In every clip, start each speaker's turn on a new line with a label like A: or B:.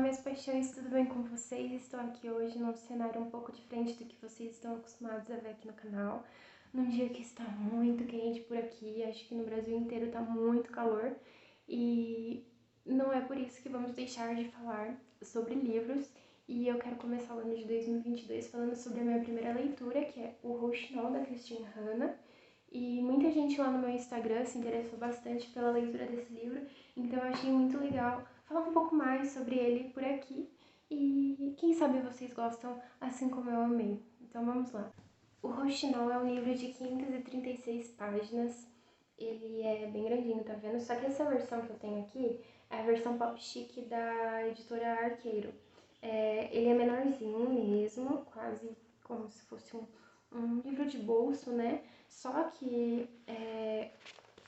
A: minhas paixões, tudo bem com vocês? Estou aqui hoje num cenário um pouco diferente do que vocês estão acostumados a ver aqui no canal. Num dia que está muito quente por aqui, acho que no Brasil inteiro está muito calor. E não é por isso que vamos deixar de falar sobre livros. E eu quero começar o ano de 2022 falando sobre a minha primeira leitura, que é O Rouxinol, da Christine Hanna. E muita gente lá no meu Instagram se interessou bastante pela leitura desse livro, então eu achei muito legal falar um pouco mais sobre ele por aqui. E quem sabe vocês gostam assim como eu amei. Então vamos lá. O Rouxinol é um livro de 536 páginas. Ele é bem grandinho, tá vendo? Só que essa versão que eu tenho aqui é a versão pop chic da editora Arqueiro. Ele é menorzinho mesmo, quase como se fosse um livro de bolso, né? Só que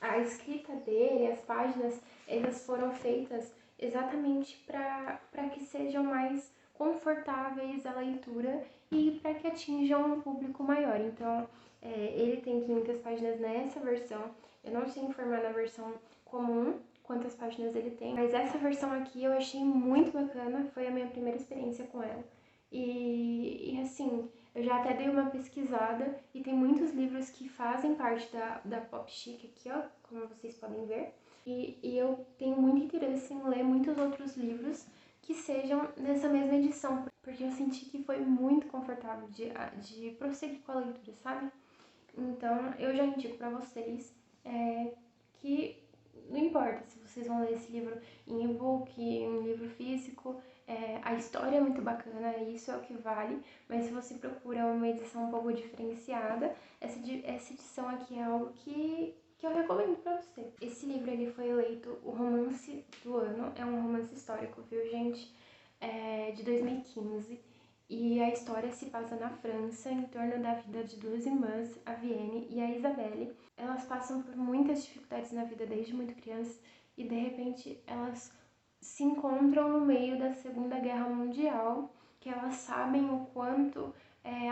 A: a escrita dele, as páginas, elas foram feitas exatamente para que sejam mais confortáveis a leitura e para que atinjam um público maior. Então, ele tem 500 páginas nessa versão. Eu não sei informar na versão comum quantas páginas ele tem, mas essa versão aqui eu achei muito bacana, foi a minha primeira experiência com ela. E assim, eu já até dei uma pesquisada e tem muitos livros que fazem parte da Pop Chic aqui, ó, como vocês podem ver. E eu tenho muito interesse em ler muitos outros livros que sejam dessa mesma edição, porque eu senti que foi muito confortável de prosseguir com a leitura, sabe? Então, eu já indico pra vocês que não importa se vocês vão ler esse livro em e-book, em livro físico, a história é muito bacana, isso é o que vale, mas se você procura uma edição um pouco diferenciada, essa edição aqui é algo que eu recomendo pra você. Esse livro ele foi eleito o romance do ano, é um romance histórico, viu, gente? De 2015. E a história se passa na França, em torno da vida de duas irmãs, a Vienne e a Isabelle. Elas passam por muitas dificuldades na vida desde muito crianças e de repente elas se encontram no meio da Segunda Guerra Mundial, que elas sabem o quanto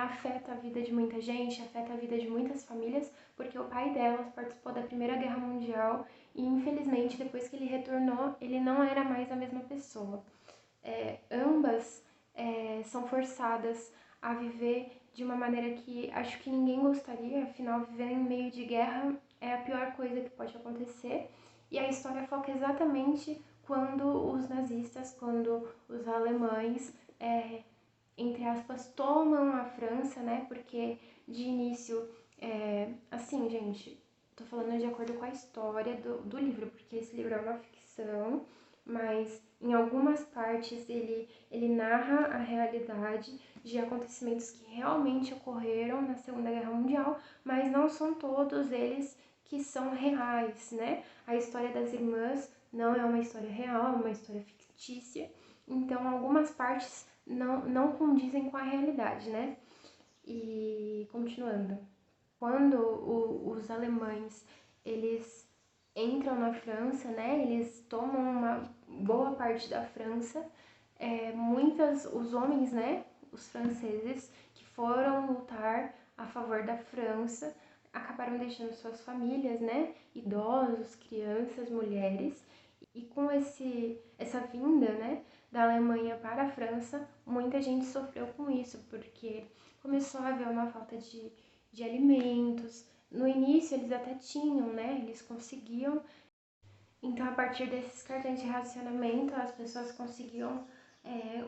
A: afeta a vida de muita gente, afeta a vida de muitas famílias, porque o pai delas participou da Primeira Guerra Mundial e infelizmente depois que ele retornou, ele não era mais a mesma pessoa. Ambas são forçadas a viver de uma maneira que acho que ninguém gostaria, afinal viver em meio de guerra é a pior coisa que pode acontecer. E a história foca exatamente quando os nazistas, quando os alemães, entre aspas, tomam a França, né? Porque de início, assim, gente, tô falando de acordo com a história do livro, porque esse livro é uma ficção, mas em algumas partes ele narra a realidade de acontecimentos que realmente ocorreram na Segunda Guerra Mundial, mas não são todos eles que são reais, né? A história das irmãs não é uma história real, é uma história fictícia, então algumas partes não condizem com a realidade, né? E continuando, quando os alemães eles entram na França, né? Eles tomam uma boa parte da França. Os homens, né? Os franceses que foram lutar a favor da França acabaram deixando suas famílias, né? Idosos, crianças, mulheres. E com essa vinda, né? Da Alemanha para a França, muita gente sofreu com isso, porque começou a haver uma falta de alimentos. No início eles até tinham, né? Eles conseguiam. Então, a partir desses cartões de racionamento, as pessoas conseguiam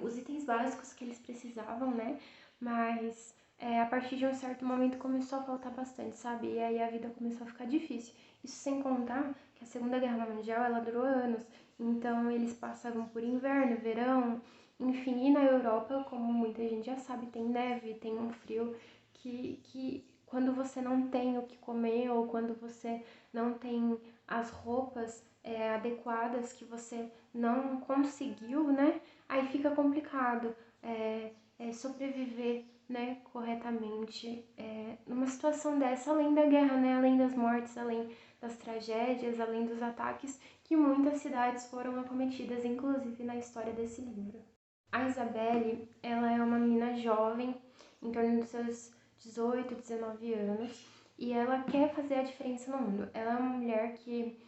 A: os itens básicos que eles precisavam, né? Mas a partir de um certo momento começou a faltar bastante, sabe? E aí a vida começou a ficar difícil. Isso sem contar que a Segunda Guerra Mundial, ela durou anos. Então, eles passavam por inverno, verão, enfim. E na Europa, como muita gente já sabe, tem neve, tem um frio que quando você não tem o que comer ou quando você não tem as roupas adequadas que você não conseguiu, né? Aí fica complicado sobreviver, né, corretamente numa situação dessa, além da guerra, né? Além das mortes, além das tragédias, além dos ataques que muitas cidades foram acometidas, inclusive na história desse livro. A Isabelle, ela é uma menina jovem, em torno dos seus 18, 19 anos, e ela quer fazer a diferença no mundo. Ela é uma mulher que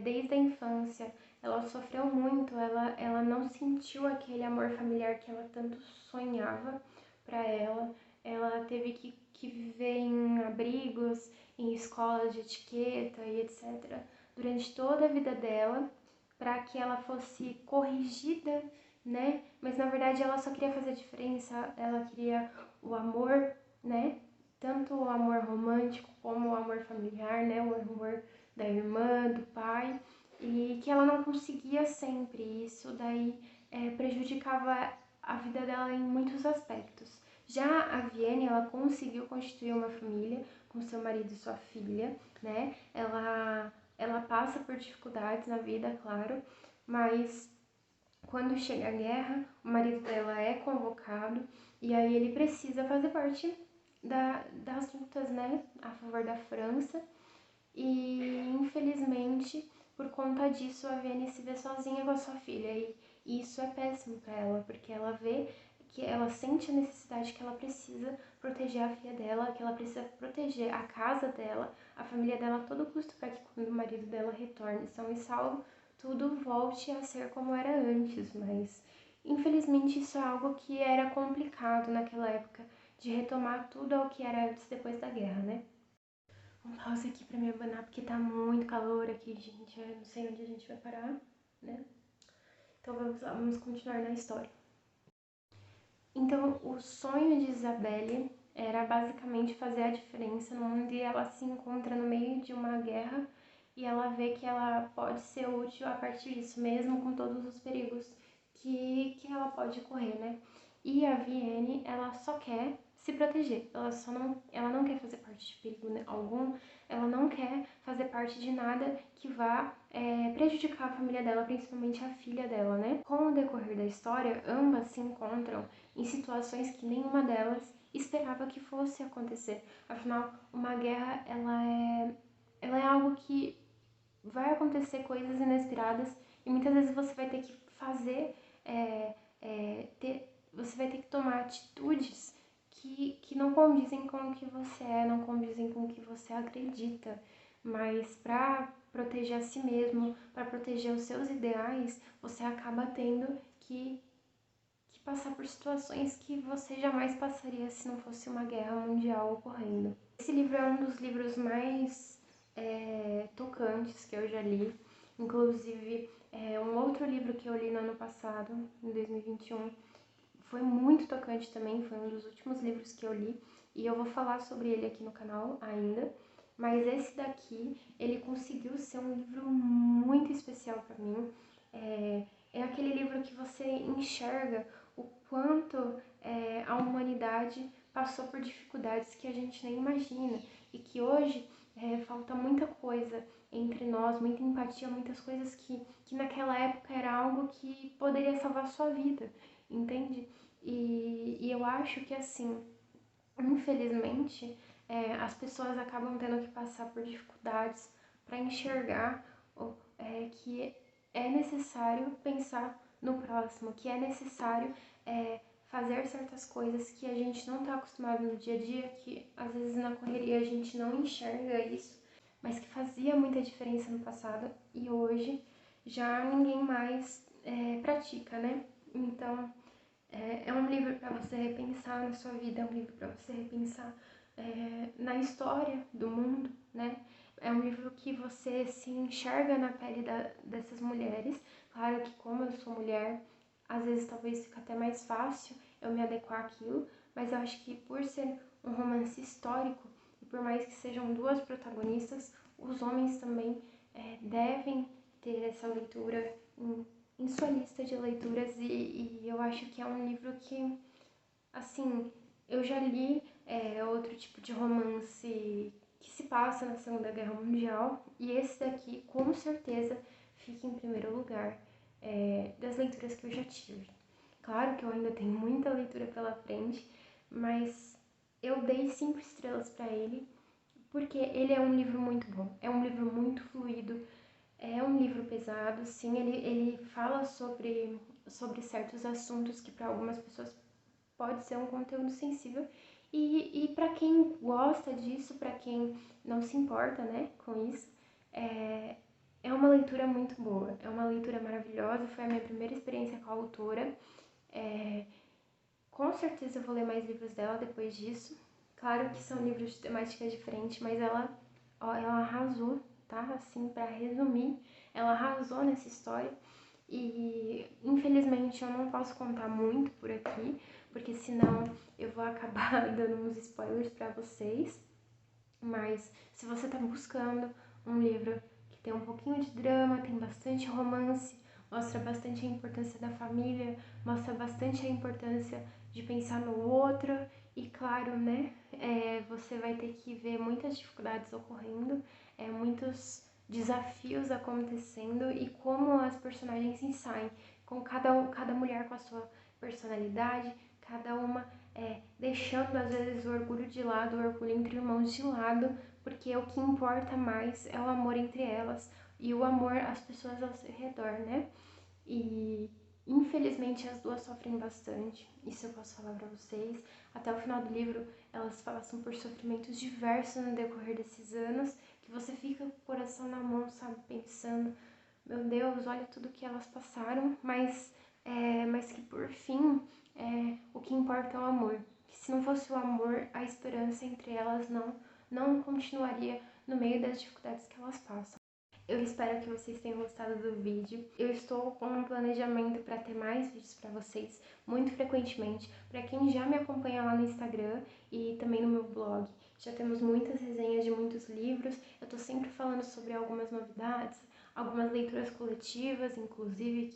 A: desde a infância, ela sofreu muito, ela não sentiu aquele amor familiar que ela tanto sonhava para ela teve que viver em abrigos, em escolas de etiqueta e etc. durante toda a vida dela, para que ela fosse corrigida, né? Mas na verdade ela só queria fazer diferença, ela queria o amor, né? Tanto o amor romântico como o amor familiar, né? O amor da irmã, do pai, e que ela não conseguia sempre. Isso daí prejudicava a vida dela em muitos aspectos. Já a Vienne, ela conseguiu constituir uma família com seu marido e sua filha, né? Ela passa por dificuldades na vida, claro, mas quando chega a guerra, o marido dela é convocado e aí ele precisa fazer parte das lutas, né, a favor da França. E infelizmente, por conta disso, a Vienne se vê sozinha com a sua filha e isso é péssimo para ela, porque ela vê que ela sente a necessidade que ela precisa proteger a filha dela, que ela precisa proteger a casa dela, a família dela a todo custo, para que quando o marido dela retorne são e salvo, tudo volte a ser como era antes. Mas infelizmente isso é algo que era complicado naquela época, de retomar tudo ao que era antes depois da guerra, né? Um pause aqui pra me abanar, porque tá muito calor aqui, gente. Eu não sei onde a gente vai parar, né? Então vamos lá, vamos continuar na história. Então, o sonho de Isabelle era basicamente fazer a diferença no mundo e ela se encontra no meio de uma guerra e ela vê que ela pode ser útil a partir disso, mesmo com todos os perigos que ela pode correr, né? E a Vienne, ela só quer se proteger, ela não quer fazer parte de perigo algum, ela não quer fazer parte de nada que vá prejudicar a família dela, principalmente a filha dela, né? Com o decorrer da história, ambas se encontram em situações que nenhuma delas esperava que fosse acontecer. Afinal, uma guerra, ela é algo que vai acontecer coisas inesperadas e muitas vezes você vai ter que fazer, você vai ter que tomar atitudes que não condizem com o que você é, não condizem com o que você acredita. Mas para proteger a si mesmo, para proteger os seus ideais, você acaba tendo que passar por situações que você jamais passaria se não fosse uma guerra mundial ocorrendo. Esse livro é um dos livros mais tocantes que eu já li. Inclusive, um outro livro que eu li no ano passado, em 2021, foi muito tocante também, foi um dos últimos livros que eu li. E eu vou falar sobre ele aqui no canal ainda. Mas esse daqui, ele conseguiu ser um livro muito especial para mim. É aquele livro que você enxerga o quanto a humanidade passou por dificuldades que a gente nem imagina e que hoje falta muita coisa entre nós, muita empatia, muitas coisas que naquela época era algo que poderia salvar a sua vida, entende? E eu acho que assim, infelizmente, as pessoas acabam tendo que passar por dificuldades para enxergar que é necessário pensar no próximo, que é necessário fazer certas coisas que a gente não está acostumado no dia a dia, que às vezes na correria a gente não enxerga isso, mas que fazia muita diferença no passado e hoje já ninguém mais pratica, né? Então, é um livro para você repensar na sua vida, é um livro para você repensar na história do mundo, né? É um livro que você se enxerga na pele dessas mulheres. Claro que como eu sou mulher, às vezes talvez fica até mais fácil eu me adequar àquilo, mas eu acho que por ser um romance histórico, e por mais que sejam duas protagonistas, os homens também devem ter essa leitura em sua lista de leituras e eu acho que é um livro que, assim, eu já li outro tipo de romance que se passa na Segunda Guerra Mundial e esse daqui, com certeza, fica em primeiro lugar das leituras que eu já tive. Claro que eu ainda tenho muita leitura pela frente, mas eu dei 5 estrelas para ele, porque ele é um livro muito bom, é um livro muito fluido, é um livro pesado, sim, ele fala sobre certos assuntos que para algumas pessoas pode ser um conteúdo sensível, e para quem gosta disso, para quem não se importa, né, com isso, É uma leitura muito boa, é uma leitura maravilhosa, foi a minha primeira experiência com a autora. Com certeza eu vou ler mais livros dela depois disso. Claro que são livros de temática diferente, mas ela arrasou, tá? Assim, pra resumir, ela arrasou nessa história. E infelizmente eu não posso contar muito por aqui, porque senão eu vou acabar dando uns spoilers pra vocês. Mas se você tá buscando um livro que tem um pouquinho de drama, tem bastante romance, mostra bastante a importância da família, mostra bastante a importância de pensar no outro e, claro, né, você vai ter que ver muitas dificuldades ocorrendo, muitos desafios acontecendo e como as personagens se saem, com cada mulher com a sua personalidade, cada uma deixando às vezes o orgulho de lado, o orgulho entre irmãos de lado, porque o que importa mais é o amor entre elas e o amor às pessoas ao seu redor, né? E infelizmente as duas sofrem bastante, isso eu posso falar pra vocês. Até o final do livro elas passam por sofrimentos diversos no decorrer desses anos, que você fica com o coração na mão, sabe, pensando, meu Deus, olha tudo que elas passaram, mas que por fim o que importa é o amor. Que se não fosse o amor, a esperança entre elas não continuaria no meio das dificuldades que elas passam. Eu espero que vocês tenham gostado do vídeo. Eu estou com um planejamento para ter mais vídeos para vocês muito frequentemente. Para quem já me acompanha lá no Instagram e também no meu blog, já temos muitas resenhas de muitos livros. Eu estou sempre falando sobre algumas novidades, algumas leituras coletivas, inclusive,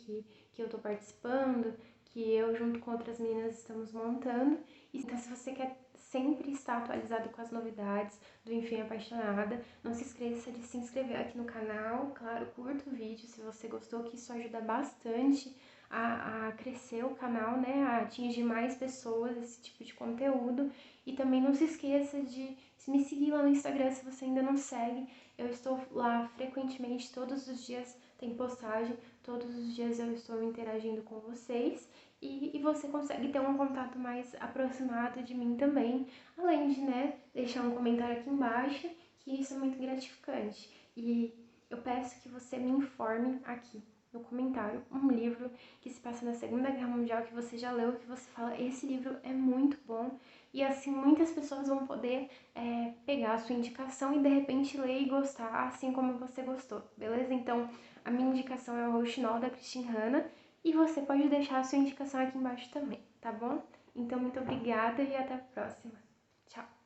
A: que eu estou participando, que eu junto com outras meninas estamos montando. Então, se você quer sempre estar atualizado com as novidades do Enfim Apaixonada, não se esqueça de se inscrever aqui no canal, claro, curta o vídeo se você gostou, que isso ajuda bastante a crescer o canal, né, a atingir mais pessoas, esse tipo de conteúdo. E também não se esqueça de me seguir lá no Instagram se você ainda não segue. Eu estou lá frequentemente, todos os dias tem postagem, todos os dias eu estou interagindo com vocês. E você consegue ter um contato mais aproximado de mim também, além de, né, deixar um comentário aqui embaixo, que isso é muito gratificante. E eu peço que você me informe aqui no comentário um livro que se passa na Segunda Guerra Mundial, que você já leu, que você fala, esse livro é muito bom, e assim muitas pessoas vão poder pegar a sua indicação e de repente ler e gostar, assim como você gostou, beleza? Então, a minha indicação é o Rouxinol, da Christine Hanna, e você pode deixar a sua indicação aqui embaixo também, tá bom? Então, muito obrigada e até a próxima. Tchau!